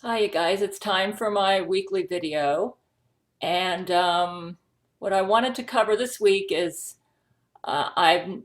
Hi, you guys. It's time for my weekly video. And what I wanted to cover this week is I'm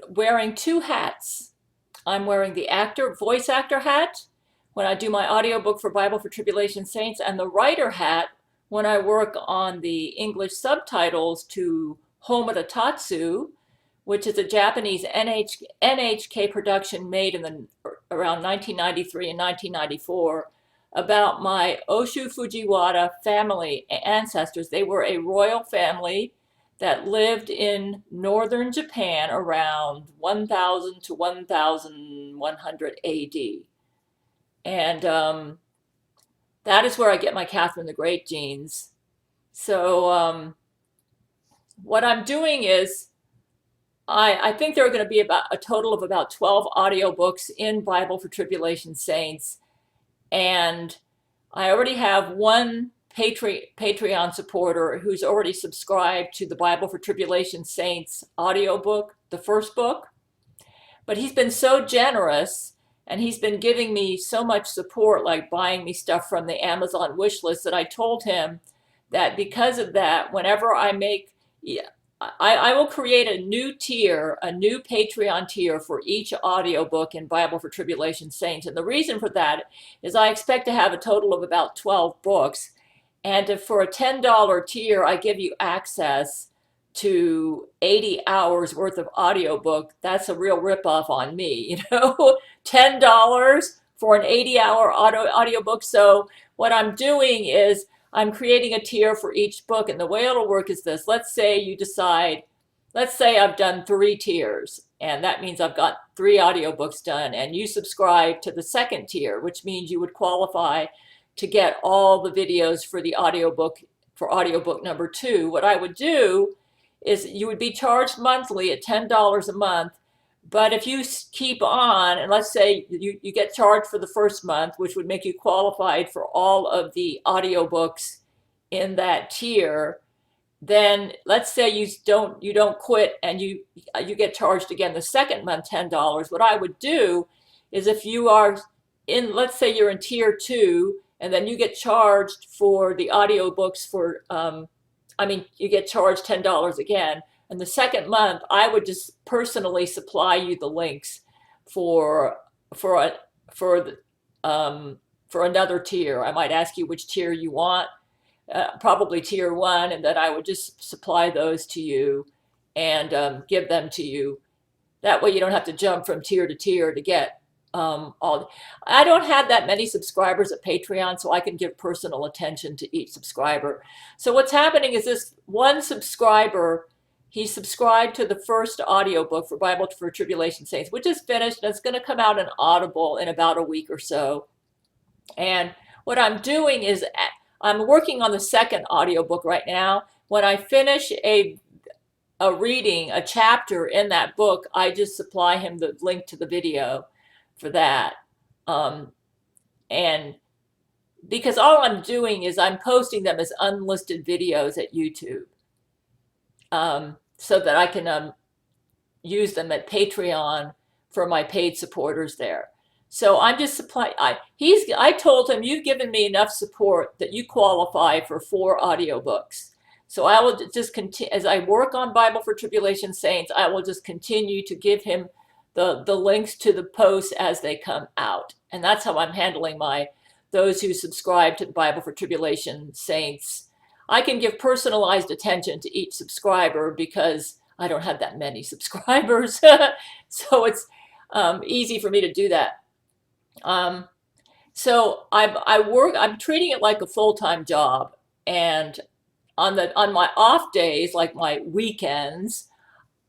wearing two hats. I'm wearing the voice actor hat when I do my audiobook for Bible for Tribulation Saints, and the writer hat when I work on the English subtitles to Homada Tatsu, which is a Japanese NHK production made in around 1993 and 1994 about my Oshu Fujiwara family ancestors. They were a royal family that lived in northern Japan around 1000 to 1100 AD. And that is where I get my Catherine the Great genes. So what I'm doing is I think there are going to be about a total of about 12 audiobooks in Bible for Tribulation Saints. And I already have one Patreon supporter who's already subscribed to the Bible for Tribulation Saints audiobook, the first book. But he's been so generous and he's been giving me so much support, like buying me stuff from the Amazon wish list, that I told him that because of that, whenever I make, I will create a new tier, a new Patreon tier for each audiobook in Bible for Tribulation Saints. And the reason for that is I expect to have a total of about 12 books. And for a $10 tier, I give you access to 80 hours worth of audiobook. That's a real ripoff on me, $10 for an 80-hour audiobook. So what I'm doing is I'm creating a tier for each book, and the way it'll work is this. Let's say I've done 3 tiers, and that means I've got 3 audiobooks done, and you subscribe to the second tier, which means you would qualify to get all the videos for the audiobook, for audiobook number 2. What I would do is you would be charged monthly at $10 a month. But if you keep on, and let's say you get charged for the first month, which would make you qualified for all of the audiobooks in that tier, then let's say you don't quit and you get charged again the second month $10. What I would do is, if you are in, let's say you're in tier 2, and then you get charged for the audiobooks for you get charged $10 again. And the second month, I would just personally supply you the links for for for another tier. I might ask you which tier you want, probably tier 1, and then I would just supply those to you and give them to you. That way, you don't have to jump from tier to tier to get all. I don't have that many subscribers at Patreon, so I can give personal attention to each subscriber. So what's happening is, this one subscriber, he subscribed to the first audiobook for Bible for Tribulation Saints, which is finished, and it's going to come out in Audible in about a week or so. And what I'm doing is I'm working on the second audiobook right now. When I finish a reading, a chapter in that book, I just supply him the link to the video for that. And because all I'm doing is I'm posting them as unlisted videos at YouTube, so that I can use them at Patreon for my paid supporters there. So I'm just supplying. I told him, you've given me enough support that you qualify for 4 audiobooks. So I will just continue, as I work on Bible for Tribulation Saints, I will just continue to give him the links to the posts as they come out. And that's how I'm handling those who subscribe to the Bible for Tribulation Saints. I can give personalized attention to each subscriber because I don't have that many subscribers. So it's easy for me to do that. So I'm treating it like a full-time job. And on my off days, like my weekends,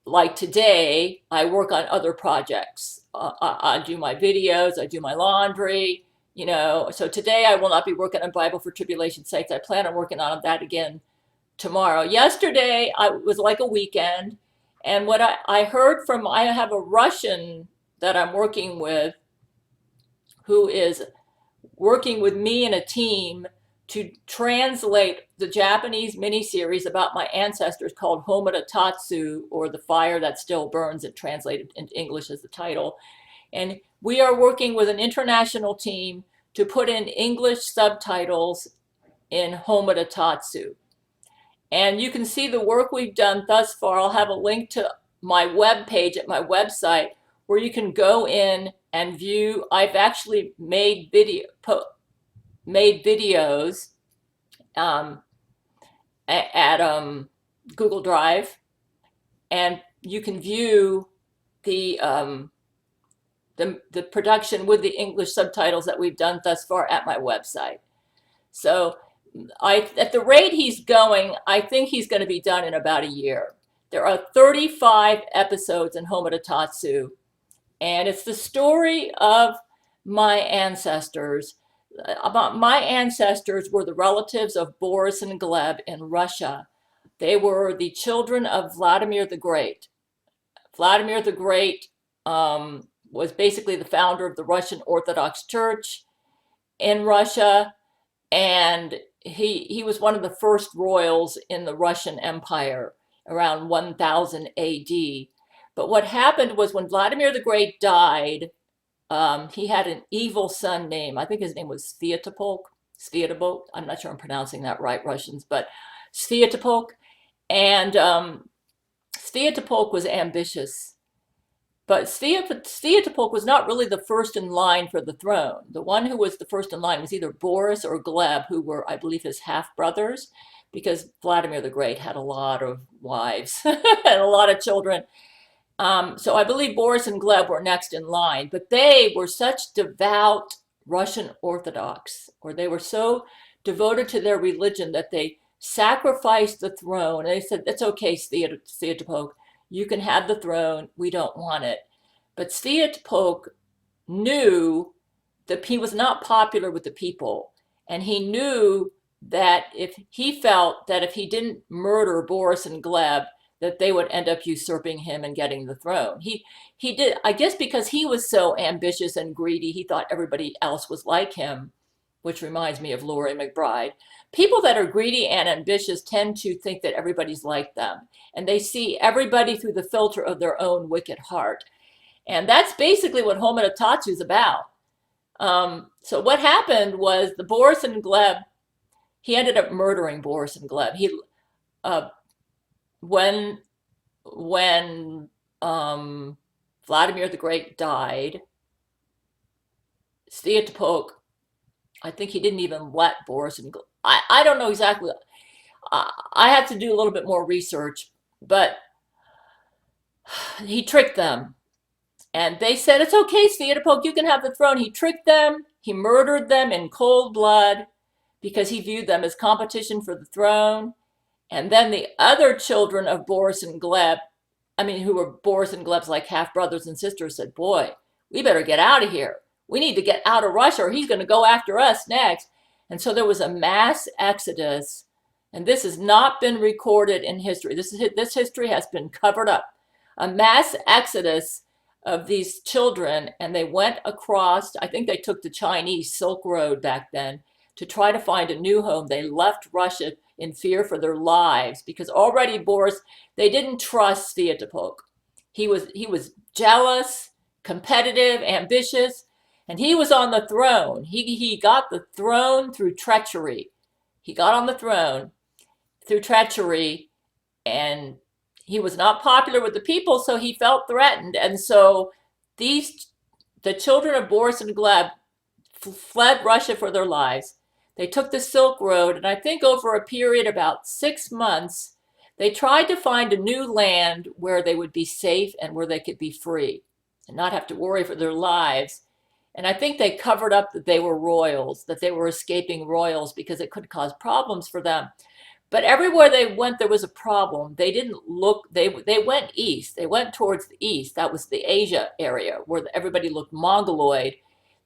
like today, I work on other projects. I do my videos, I do my laundry, So today I will not be working on Bible for Tribulation Saints. I plan on working on that again tomorrow. Yesterday, it was like a weekend. And what I heard from, I have a Russian that I'm working with who is working with me and a team to translate the Japanese miniseries about my ancestors called Homada Tatsu, or The Fire That Still Burns, and translated into English as the title. And we are working with an international team to put in English subtitles in Homada Tatsu. And you can see the work we've done thus far. I'll have a link to my web page at my website where you can go in and view. I've actually made videos at Google Drive, and you can view the production with the English subtitles that we've done thus far at my website. So at the rate he's going, I think he's going to be done in about a year. There are 35 episodes in Homada Tatsu, and it's the story of my ancestors. My ancestors were the relatives of Boris and Gleb in Russia. They were the children of Vladimir the Great. Vladimir the Great was basically the founder of the Russian Orthodox Church in Russia, and he was one of the first royals in the Russian Empire around 1000 AD. But what happened was when Vladimir the Great died, he had an evil son named, I think his name was Sviatopolk. I'm not sure I'm pronouncing that right, Russians, but Sviatopolk. And Sviatopolk was ambitious. But Sviatopolk was not really the first in line for the throne. The one who was the first in line was either Boris or Gleb, who were, I believe, his half-brothers, because Vladimir the Great had a lot of wives and a lot of children. So I believe Boris and Gleb were next in line, but they were such devout Russian Orthodox, or they were so devoted to their religion that they sacrificed the throne. And they said, "It's okay, Sviatopolk. You can have the throne. We don't want it." But Sviatopolk knew that he was not popular with the people. And he knew that if he felt that if he didn't murder Boris and Gleb, that they would end up usurping him and getting the throne. He did, I guess because he was so ambitious and greedy, he thought everybody else was like him, which reminds me of Laurie McBride. People that are greedy and ambitious tend to think that everybody's like them, and they see everybody through the filter of their own wicked heart. And that's basically what Homada Tatsu is about. So what happened was the Boris and Gleb, he ended up murdering Boris and Gleb. When Vladimir the Great died, Sviatopolk, I think he didn't even let Boris and Gleb. I don't know exactly. I have to do a little bit more research, but he tricked them. And they said, "It's okay, Sviatopolk, you can have the throne." He tricked them. He murdered them in cold blood because he viewed them as competition for the throne. And then the other children of Boris and Gleb, who were Boris and Gleb's like half brothers and sisters, said, "Boy, we better get out of here. We need to get out of Russia or he's going to go after us next." And so there was a mass exodus. And this has not been recorded in history. This history has been covered up. A mass exodus of these children, and they went across, I think they took the Chinese Silk Road back then to try to find a new home. They left Russia in fear for their lives because already Boris, they didn't trust Sviatopolk. He was jealous, competitive, ambitious, and he was on the throne. He got the throne through treachery. He got on the throne through treachery, and he was not popular with the people, so he felt threatened. And so the children of Boris and Gleb fled Russia for their lives. They took the Silk Road, and I think over a period about 6 months, they tried to find a new land where they would be safe and where they could be free and not have to worry for their lives. And I think they covered up that they were royals, that they were escaping royals because it could cause problems for them. But everywhere they went, there was a problem. They didn't look, they went east. They went towards the east. That was the Asia area where everybody looked Mongoloid.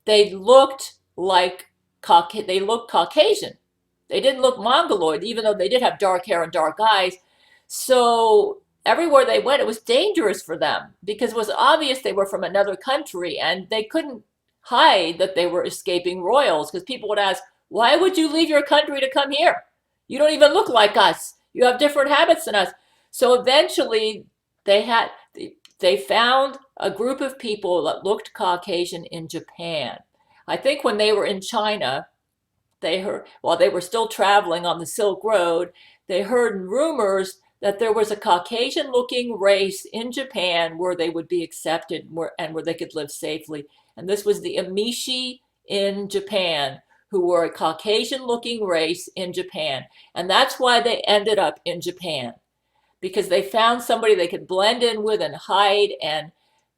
They looked Caucasian. They didn't look Mongoloid, even though they did have dark hair and dark eyes. So everywhere they went, it was dangerous for them because it was obvious they were from another country, and they couldn't hide that they were escaping royals because people would ask, "Why would you leave your country to come here? You don't even look like us. You have different habits than us." So eventually they found a group of people that looked Caucasian in Japan. I think when they were in China, they heard, while they were still traveling on the Silk Road, they heard rumors that there was a Caucasian looking race in Japan where they would be accepted and where they could live safely. And this was the Amishi in Japan, who were a Caucasian looking race in Japan. And that's why they ended up in Japan, because they found somebody they could blend in with and hide. And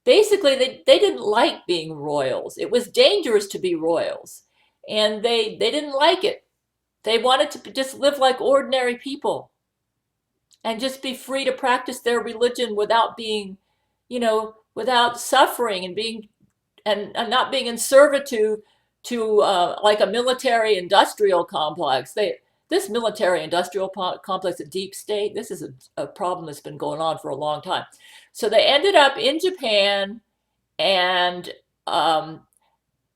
basically, they didn't like being royals. It was dangerous to be royals. And they didn't like it. They wanted to just live like ordinary people and just be free to practice their religion without being, without suffering and being and not being in servitude to like a military industrial complex. This military industrial complex, a deep state, this is a problem that's been going on for a long time. So they ended up in Japan, and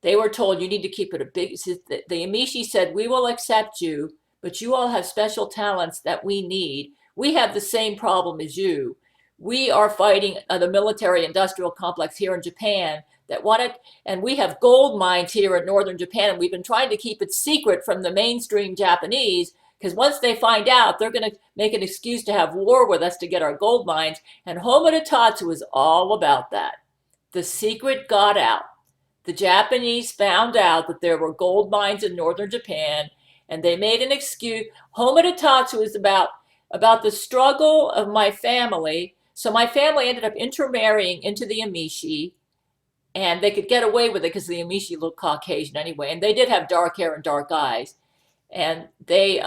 they were told, you need to keep it a big, the Amishi said, we will accept you, but you all have special talents that we need. We have the same problem as you. We are fighting the military industrial complex here in Japan that wanted, and we have gold mines here in northern Japan, and we've been trying to keep it secret from the mainstream Japanese, because once they find out, they're going to make an excuse to have war with us to get our gold mines. And Homeda Tatsu is all about that. The secret got out. The Japanese found out that there were gold mines in northern Japan, and they made an excuse. Homeda Tatsu is about the struggle of my family. So my family ended up intermarrying into the Amishi, and they could get away with it because the Amishi looked Caucasian anyway, and they did have dark hair and dark eyes. And the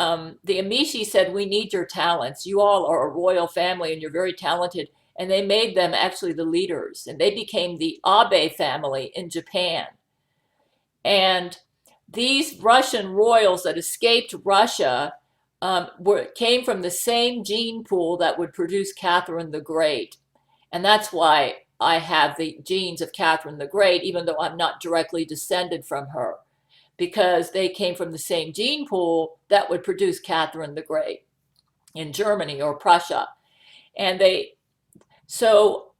Amishi said, we need your talents. You all are a royal family, and you're very talented. And they made them actually the leaders, and they became the Abe family in Japan. And these Russian royals that escaped Russia came from the same gene pool that would produce Catherine the Great. And that's why I have the genes of Catherine the Great, even though I'm not directly descended from her, because they came from the same gene pool that would produce Catherine the Great in Germany or Prussia. And so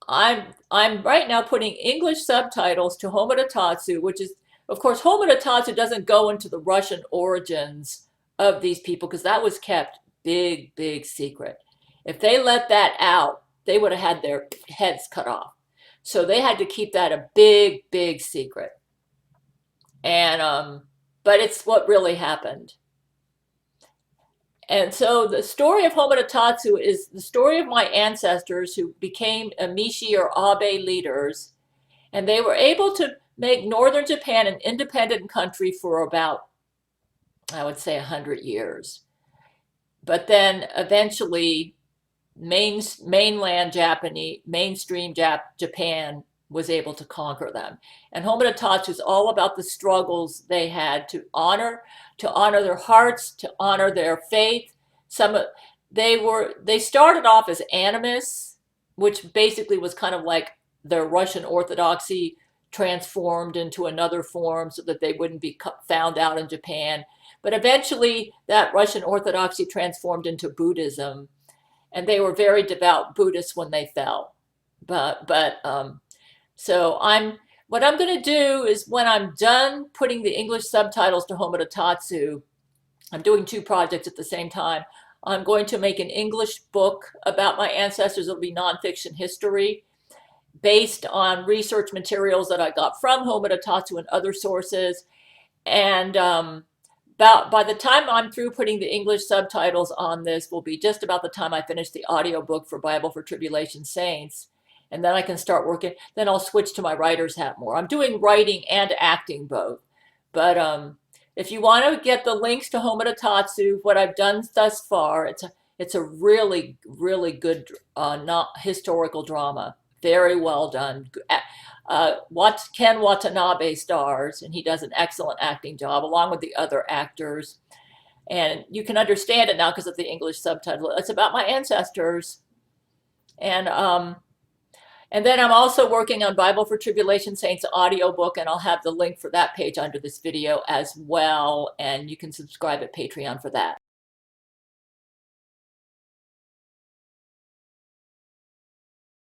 I'm right now putting English subtitles to Homeda Tatsu, which is, of course, Homeda Tatsu doesn't go into the Russian origins of these people because that was kept big, big secret. If they let that out, they would have had their heads cut off. So they had to keep that a big, big secret. And but it's what really happened. And so the story of Homeda Tatsu is the story of my ancestors who became Amishi or Abe leaders, and they were able to make northern Japan an independent country for about, I would say, 100 years. But then eventually mainland Japanese, mainstream Japan was able to conquer them. And Homeda Tatsu is all about the struggles they had to honor their hearts, to honor their faith. They started off as animists, which basically was kind of like their Russian Orthodoxy transformed into another form so that they wouldn't be found out in Japan. But eventually that Russian Orthodoxy transformed into Buddhism, and they were very devout Buddhists when they fell. So what I'm going to do is, when I'm done putting the English subtitles to Homeda Tatsu, I'm doing two projects at the same time. I'm going to make an English book about my ancestors. It'll be nonfiction history based on research materials that I got from Homeda Tatsu and other sources. And by the time I'm through putting the English subtitles on this will be just about the time I finish the audiobook for Bible for Tribulation Saints. And then I can start working. Then I'll switch to my writer's hat more. I'm doing writing and acting both. But if you want to get the links to Homeda Tatsu, what I've done thus far, it's a really, really good historical drama. Very well done. Ken Watanabe stars, and he does an excellent acting job along with the other actors. And you can understand it now because of the English subtitle. It's about my ancestors. And then I'm also working on Bible for Tribulation Saints audiobook, and I'll have the link for that page under this video as well. And you can subscribe at Patreon for that.